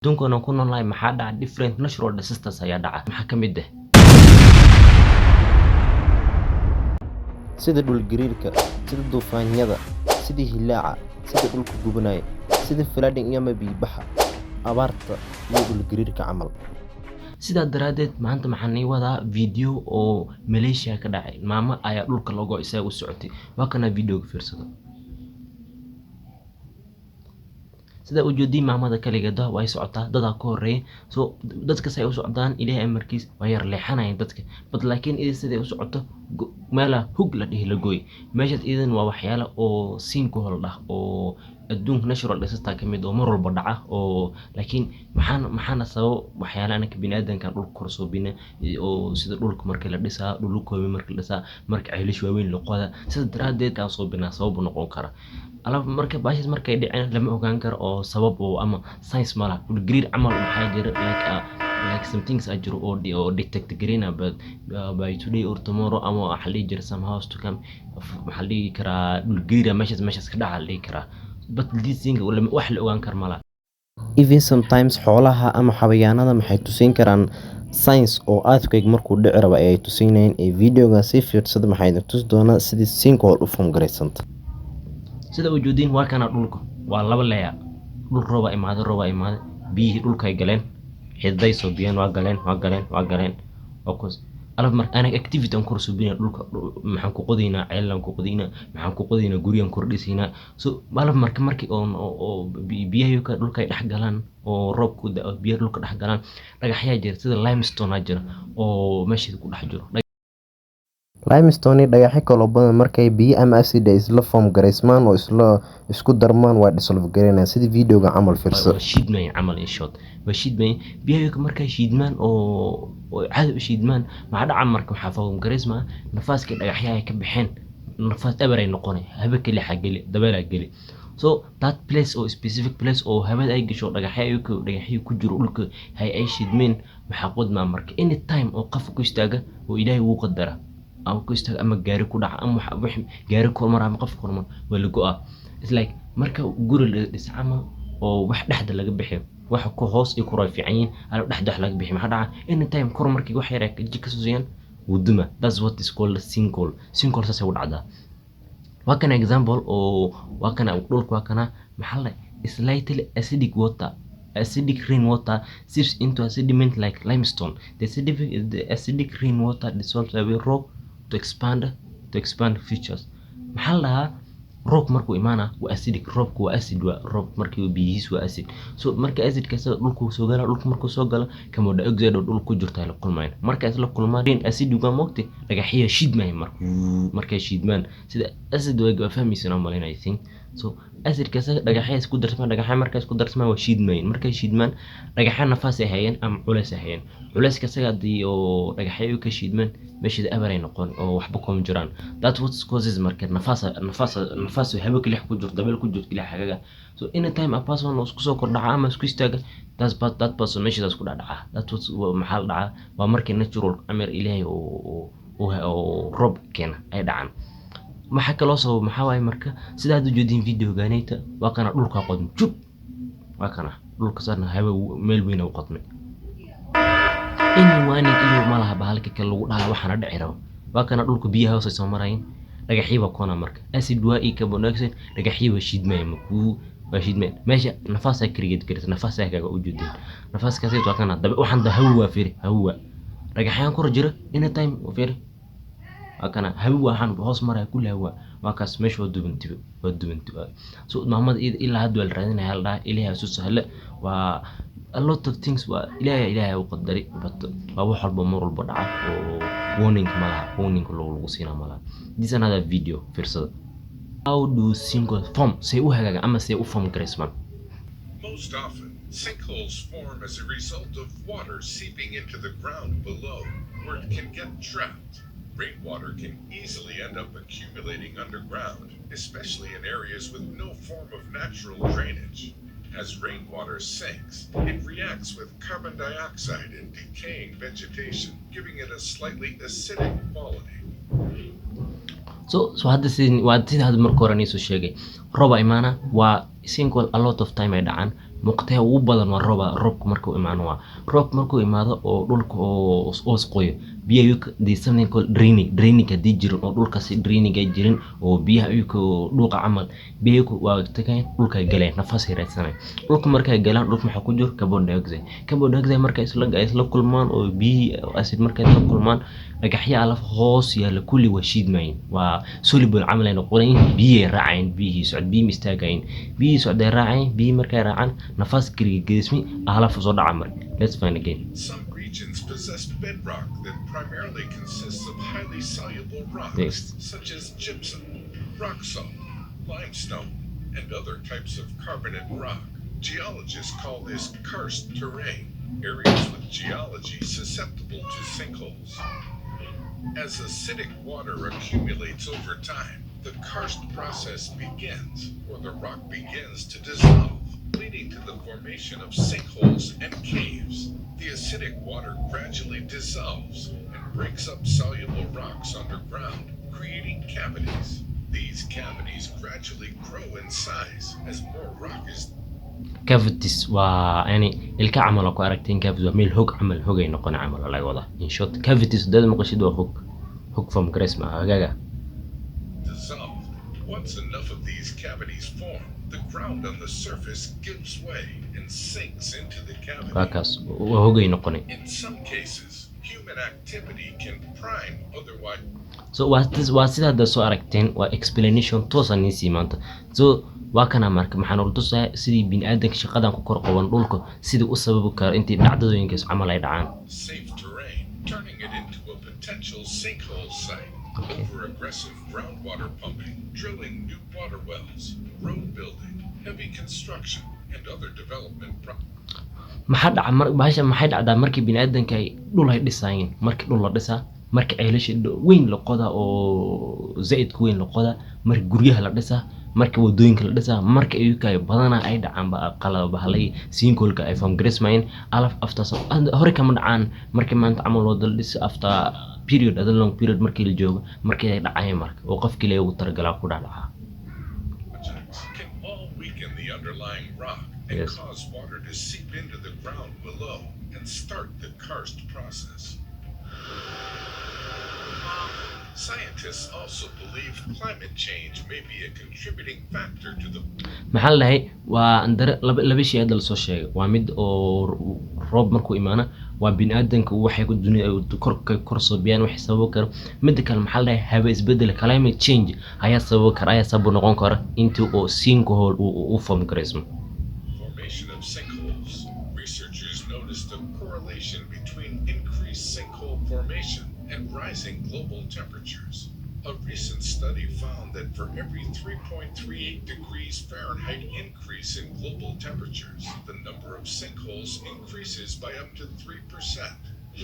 Adduunkan aan ku noolnahay maxaa dhaca different natural disasters ayaa dhaca maxaa ka mid ah sida dhul gariirka, sida duufaanyada, sida hilaaca, sida dhulka gubanaya, sida flooding iyo biyo-baxa, abaarta iyo dhul gariirka camal. sidaa daraadeed maanta maxaan ii wadaa video oo Malaysia ka dhacay maamo ayaa dhulka lagu isaga u socotay waa kana videoga fiirsado sida u jeedii maamada kaligeeda way socotaa dad ka horeeyay so dadka say u socdaan ilaahay amarkiis way yar leexanayeen dadka bad laakiin idin sida u socoto meela hug la dhihi la gooy meeshaas idin waa waxyaalo oo siin ku holdah oo adduunka natural disaster ka mid oo mar walba dhaca oo laakiin maxaana sabab waxyaalo anaka bini'aadanka dhulka korsoo bina oo sida dhulka marka la dhisaa dhulkooda marka la dhisaa marka ceylish waaweyn la qoda sida daraadeed ka soo bina sabab noqon kara alab marka baashis markay dhiceen lama ogaan karo oo sabab oo ama science mala dhul gariir camal waxaa jira like some things are jiro oo detect green but by today or tomorrow ama waxa la jira somehow to come waxa la karaa dhul gariir meeshas ka dhaca la karaa but this thing wax la ogaan kar mala Even sometimes xoolaha ama xayawaanada maxay tusin karaan science oo earthquake markuu dhici rabo ay tusinayeen ee videoga si fiirsada maxay tus doona sidii sinkhole u form gareysanta sida wujuudin waa kana dhulka waa laba leeya dhul rooba imaade biyihii dhulka ay galeen xiday soo biyaan waa galeen oo kus alab mar ana activity aan kursu bina dhulka maxaan ku qodina ceelan ku qodina maxaan ku qodina guriyan kordhisina so alab markii oo biyaha ka dhulka ay dhex galaan oo roobku da'o biyaha dhulka dhex galaan dhagaxya jira sida limestone jira oo meesha ku dhex jiro limestone dhagaxyo kala badan markay biyo ama acid isla form gareysmaan oo isku darmaan waa dissolve gareynaa sida videoga camal fiirso shiidmay camal in short waa shiidmay biyaha markay shiidmaan oo caadi u shiidmaan ma dhaca marka waxa form gareysmaa nafaaska dhagaxya ay ka bixeen nafaas abaray noqonay haba kali xageli dabala gali so that place or specific place oo habad ay gasho dhagaxyo ku jiro dhulka ay shiidmeen waxa qodma marka anytime oo qof ku istaaga oo ilaahay uu qadara أو كويستك أما جاري كودا أما جاري كورمر أما قف كورمر ولا جوا it's like مركا جور الإسعامة أو واحد أحد اللي جبحه واحد كهوس يكره في عين على واحد أحد جبحه ما حدا إن تايم كورمر كي واحد يرك يجيك سوزيان ودمه that's what is called sinkhole ساسود عدا وكان example أو وكان أقول وكان محل slightly acidic water acidic rainwater seeps into a sediment like limestone the acidic rainwater dissolves away rock to expand features maxaa lahaa rock markuu imaana waa acidic rockku waa acid waa rock markii biyihiis waa acid so marka acidka sida dhulku soo gala dhulku markuu soo gala carbon dioxide oo dhulku jirta la kulmayna marka isla kulmaan acid uga moogtay dhagaxyo shiidmay markay shiidmaan sida acid waa fahmaysan oo malin I think so acidka sida dhagaxyo isku darsamaan dhagaxyo marka isku darsamaan waa shiidmay markay shiidmaan dhagaxyo nafaas ay hayeen ama culays ay hayeen culayska sagadii oo dhagaxyo ka shiidmaan meeshii abaray noqon oo waxba kuma jiraan that what causes marka nafaas haba kale ku jirto dabeel ku jirto ilaa xagaga so anytime a person oo isku soo kordhaca ama isku istaaga that person meeshii isku dhaca that what maxal dhaca waa markii natural amir ilaahay oo rob keena ay dhacaan waxa kale oo sabab maxaa waay marka sida aad u jeedin videoganayta waa kana dhulka qodmo jub waa kana dhulka sarna haba meel weyn oo qodmay in waani iyo malaha bahalka kale lagu dhaha waxana dhici rabo waa kana dhulka biyaha hoos soo marayeen dhagaxyo waa koona marka acid waa carbon dioxide dhagaxyo waa shiidmay waa shiidmay meesha nafaas ay create karto nafaas ay kaga u jeedin nafaaskaas waa kana dab waxan hawa fiiri hawa dhagaxyan ku jira anytime fiiri waa kana hawa waxan hoos maray kulli hawa waa kaas meesha waa dubantiba so maamada ilaa hadda la raadinaya hal dhaa ilaahay soo sahla waa a lot of things waa ilaahay u qadari but waa wax walba mar walba dhaca oo warning lagu siina malaha this another video fiirsada how do sinkhole form say u hagaaga ama say u form gareysmaan most often sinkholes form as a result of water seeping into the ground below where it can get trapped. Rainwater can easily end up accumulating underground, especially in areas with no form of natural drainage. As rainwater sinks, it reacts with carbon dioxide and decaying vegetation, giving it a slightly acidic quality. so hadda sida marka hore soo sheegay roba imaana waa sinkhole a lot of time ay dhacaan muuqataha ugu badan waa roobka markuu imaano waa roobka markuu imaado oo dhulka oo qoyo biyaha ayuka they something called draining haddii jirin oo dhulkaasi draining ay jirin oo biyaha ayuka dhuuqa camal biyaha waa tagayaan dhulka ay galeen nafaas ay raadsanayaan dhulka markay galaan dhulka maxaa ku jiro carbon dioxide markay isla kulmaan oo biyi acid markay isla kulmaan dhagaxya alaf hoos yaala kulli waa shiidmayn waa soluble camal ay noqonayaan biyo raacayaan biyi mistaagayn biyi socday raacayaan biyi markay raacaan nafaas kaliya geesmi alaf soo dhaca mar let's find again. Some regions possess bedrock that primarily consists of highly soluble rocks, Yes. such as gypsum, rock salt, limestone, and other types of carbonate rock. Geologists call this karst terrain, areas with geology susceptible to sinkholes. As acidic water accumulates over time, the karst process begins, or the rock begins to dissolve, leading to the formation of sinkholes and caves. The acidic water gradually dissolves and breaks up soluble rocks underground, creating cavities. These cavities gradually grow in size as more rock is cavities waa yani ilka camal oo ku aragteen cavities waa meel hog camal hogay noqon camal laga wada in short cavities dad maqashid waa hog from charisma hagaga dissolved. Once enough of these cavities form, the ground on the surface gives way and sinks into the cavity. kaas waa hogay noqonay In some cases, human activity can prime otherwise so waa sida hadda soo aragteen waa explanation toosan insi maanta so waa kana marka maxaan u tusaa sidii bini'aadanka shaqadan ku kor qaban dhulka sidii u sababi karo intii dhacdooyinkaas camal ay dhacaan safe terrain, turning it into a potential sinkhole site. Okay. Over aggressive groundwater pumping, drilling new water wells, road building, heavy construction, and other development maxaa dhacdaa markii bini'aadanka ay dhul ay dhisayeen markii dhul la dhisaa markii ceelasha weyn la qoda oo zaid ku weyn la qoda markii guryaha la dhisaa markii wadooyinka la dhisaa markii ayuka badana ay dhacaan ba qalab bahalay sinkolka ay from Graceman alaf after hore kama dhacaan markii maanta camal loo dal dhis after period a long period markii la joogo markii ay dhacayeen marka oo qofkii la ugu targalaa ku dhaca projects can all weaken the underlying rock and Yes. cause water to seep into the ground below and start the karst process. Scientists also believe climate change may be a contributing factor to the maxaa la dhahay waa andare laba shay hadda la soo sheegay waa mid oo roob markuu imaana waa bini'aadanka waxay ku dunida kor soo biyaan wax sabab karo mid kale maxaa la dhahay haba isbedel climate change ayaa sabab noqon kara intii oo sinkhole uu form gareysmo formation of sinkholes. Researchers noticed a correlation between increased sinkhole formation and rising global temperatures. A recent study found that for every 3.38 degrees Fahrenheit increase in global temperatures, the number of sinkholes increases by up to 3%.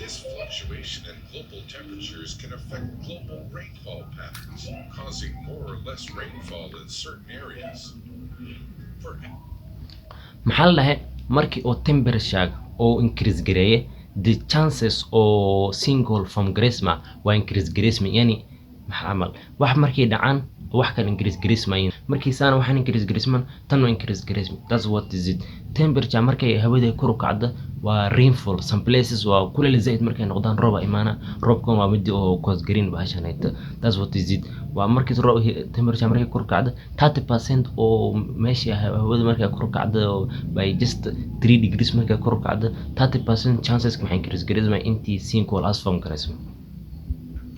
This fluctuation in global temperatures can affect global rainfall patterns, causing more or less rainfall in certain areas. For maxaa la dhahay markii oo temperature oo increase gareeye the chances oo sinkhole form gareysma waa increase gareysma yani maxaa amal wax markay dhacaan wax kale increase gareysmayn markii saana waxaan increase gareysman tan waa increase gareysma that's what is it temperature markay hawada kor u kacdo waa rainfall some places waa kuleel zaid markay noqdaan roob imaana roobkan waa mid oo cause green bahashanayta that's what is it waa markii temperature markay kor u kacdo 30% oo meesha hawada markay kor u kacdo by just 3 degrees markay kor u kacdo 30% chances maxay increase gareysma intii sinkhole as form gareysma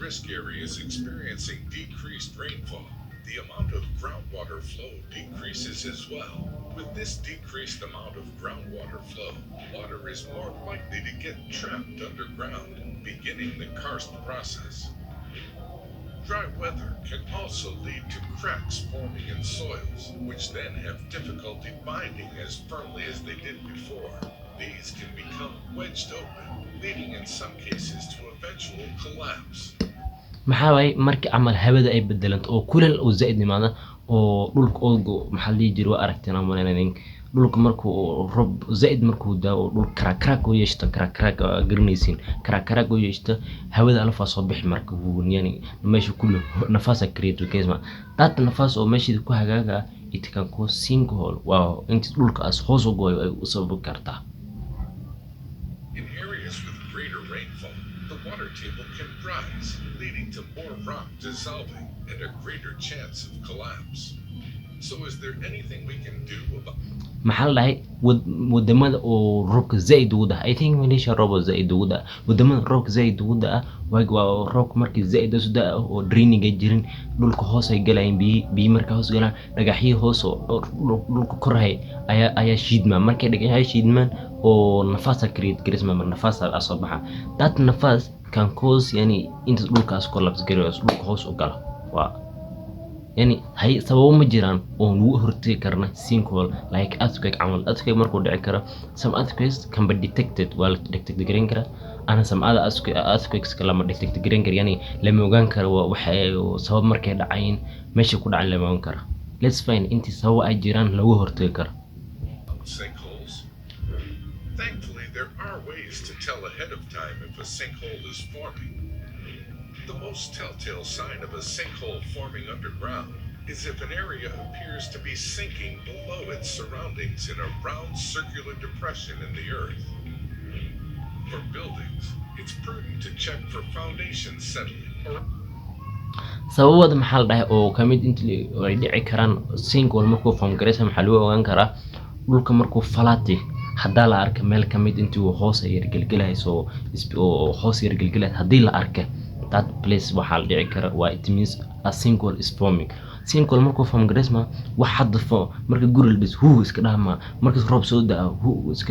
risk areas experiencing decreased rainfall, the amount of groundwater flow decreases as well. With this decreased amount of groundwater flow, water is more likely to get trapped underground, beginning the karst process. Dry weather can also lead to cracks forming in soils, which then have difficulty binding as firmly as they did before. These can become wedged open, leading in some cases to eventual collapse. maxaa way markii amal hawada ay bedelanto oo kuleel oo zaid nimaada oo dhulka oo maxaa la jiro waa aragteen ama inaan dhulka markuu roob zaid markuu daa oo dhul crack oo yeeshto crack garanaysiin crack oo yeeshto hawada alfa soo bixi marka uu yani meesha kullu nafaas create keesma dad nafaas oo meesha ku hagaaga it can cause sinkhole. Wow, inta dhulka as hoos u gooyo ay u sababi kartaa. In areas with greater rainfall, the water table can rise, leading to more rock dissolving and a greater chance of collapse. So is there anything we can do about maxaa la dhahay wadamada oo roobka zaid ugu da I think Malaysia roob zaid ugu da wadamada roobka zaid ugu da waa roobka markii zaid u da oo draining ay jirin dhulka hoos ay galayeen biyo marka hoos galaan dhagaxyo hoos oo dhulka koray ayaa shiidma markay dhagaxyo shiidmaan oo nafaas create garisma nafaas soo baxa that nafaas can cause yani inta dhulkaas collapse gareeyo dhulka hoos u galo waa يعني هاي سبب ما جيران oo lagu hortagi karna sinkhole like earthquake camal earthquake markuu dhici karo some earthquakes can be detected while detect gareyn kara ana some other earthquakes kala ma detect gareyn kara yani lama ogaan karo waxa sabab markay dhacayeen meesha ku dhacay lama ogaan kara let's find intii sabab ay jiraan lagu hortagi karo sinkholes? Thankfully, there are ways to tell ahead of time if a sinkhole is forming. The most telltale sign of a sinkhole forming underground is if an area appears to be sinking below its surroundings in a round circular depression in the earth. For buildings, it's prudent to check for foundation settling or sababada maxaa la dhahay oo kamid intii ay dhici karaan sinkhole markuu form gareysa maxaa loo ogaan karaa dhulka markuu falaati hadaa la arka meel kamid intii hoos ay gelgelayso oo hoos ay gelgelayso hadii la arka that place waxaa la dhici kara waa it means a sinkhole is forming sinkhole markuu form gareysma wax hadda marka guri la dhis iska dhama marka roob soo daa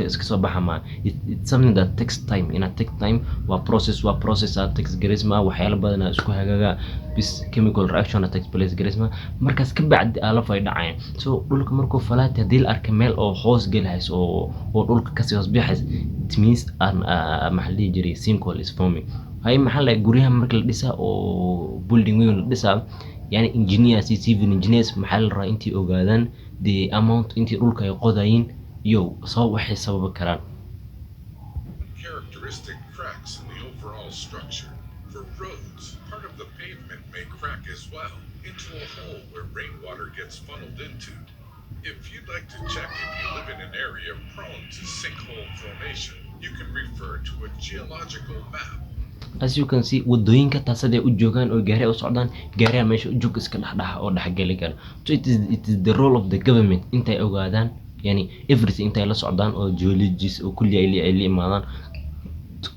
iska soo baxama it's something that takes time take time waa process takes gareysma waxyaalo badan isku hagaga bis chemical reaction takes place gareysma markaas ka bacdi alaf ay dhacayaan so dhulka markuu falaati hadii la arka meel oo hoos galayso oo dhulka ka sii hoos bixayso it means maxalli jiri sinkhole is forming هاي محل جوريها مركل دسا أو building وين دسا يعني engineers civil engineers محل را انتي أوجادن the amount انتي رولك يقضين يو صوب وحي سبب كران. characteristic cracks in the overall structure. For roads, part of the pavement may crack as well into a hole where rainwater gets funneled into. If you'd like to check if you live in an area prone to sinkhole formation, you can refer to a geological map. As you can see wadooyinka taasade u joogan oo gaari u socdaan gaariga meesha u joog iska dhaxdhax oo dhaxgali kara so it is the role of the government intay ogaadaan yani everything intay la socdaan oo geologists oo kulli ay imaadaan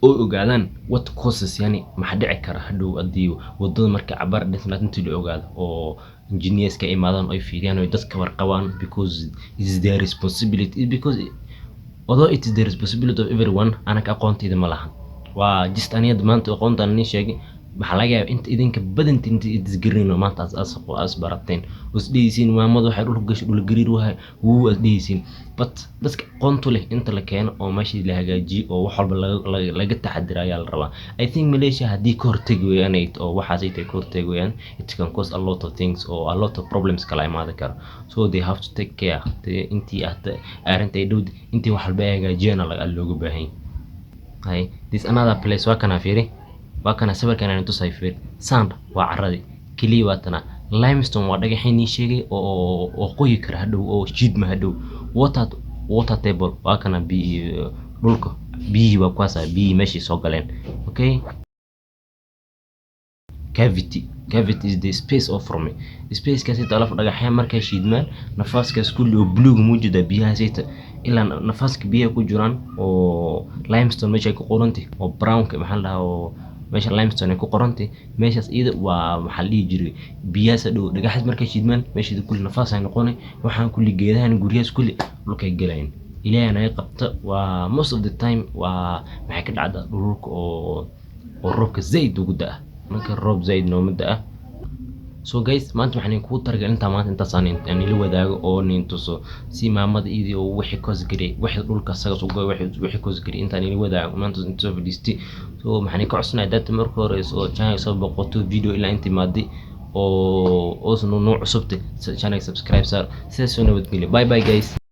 oo ogaadaan what causes yani maxaa dhici kara hadhow hadii wadada marka cabar dhisnaad intii la ogaado oo engineers ka imaadaan oo fiiriyaan oo dadka warqabaan because it is their responsibility because although it is the responsibility of everyone anaka aqoonteeda ma lahan waa just aniyad maanta aqoontan ni sheegay maxaa laga yaabaa inta idinka badanta inta isgarino maanta as barateen usdhiisin maamadu waxay dhul gasho dhul gariir wahay asdhiisin but dadka aqoontu leh inta la keeno oo meeshii la hagaajiyo oo wax walba laga taxadiro ayaa la rabaa I think Malaysia hadii ka hortagi weeyaan oo waxaas ay ka hortagi weeyaan it can cause a lot of things or a lot of problems kala imaan kara so they have to take care intii arintay dhowd intii wax walba hagaajiyana looga baahan yahay this another place waa kana fiiri waa kana sawirkan aan tusay fiir sand waa caradi kaliya waatana limestone waa dhagaxii sheegay oo qoyi kara hadhow oo shiidma hadhow water table waa kana dhulka biyi waa kuwaas biyi meeshii soo galeen okay cavity is the space of forming space kaasi talaf dhagaxya markay shiidmaan nafaaskaas kulli oo blue muujida biyaha sayta ilaa nafaaska biyaha ku jiraan oo limestone meesha ku qorantay oo brown ka maxaa la oo meesha limestone ku qorantay meeshaas iyada waa maxaa la jiray biyaha dhow dhagaxas markay shiidmaan meesha kulli nafaas ay noqonay waxaan kulli geedahan guriyaas kulli dhulkay galayeen ilaahana ay qabta waa most of the time waa maxay ka dhacda dhulka oo roobka zaid ugu daa marka roob zaid noomada so guys maanta waxaan ku targal inta maanta inta saanin la wadaago oo nintuso si maamada idii oo wixii koos garay wixii dhulka saga soo go'ay wixii koos garay inta la wadaago maanta inta fadhiistay so maxaan ka cusnaa dad marka hore soo channel soo boqoto video ila inta maadi oo soo nooc cusubtay channel subscribe sar soo nabadgelyo bye bye guys.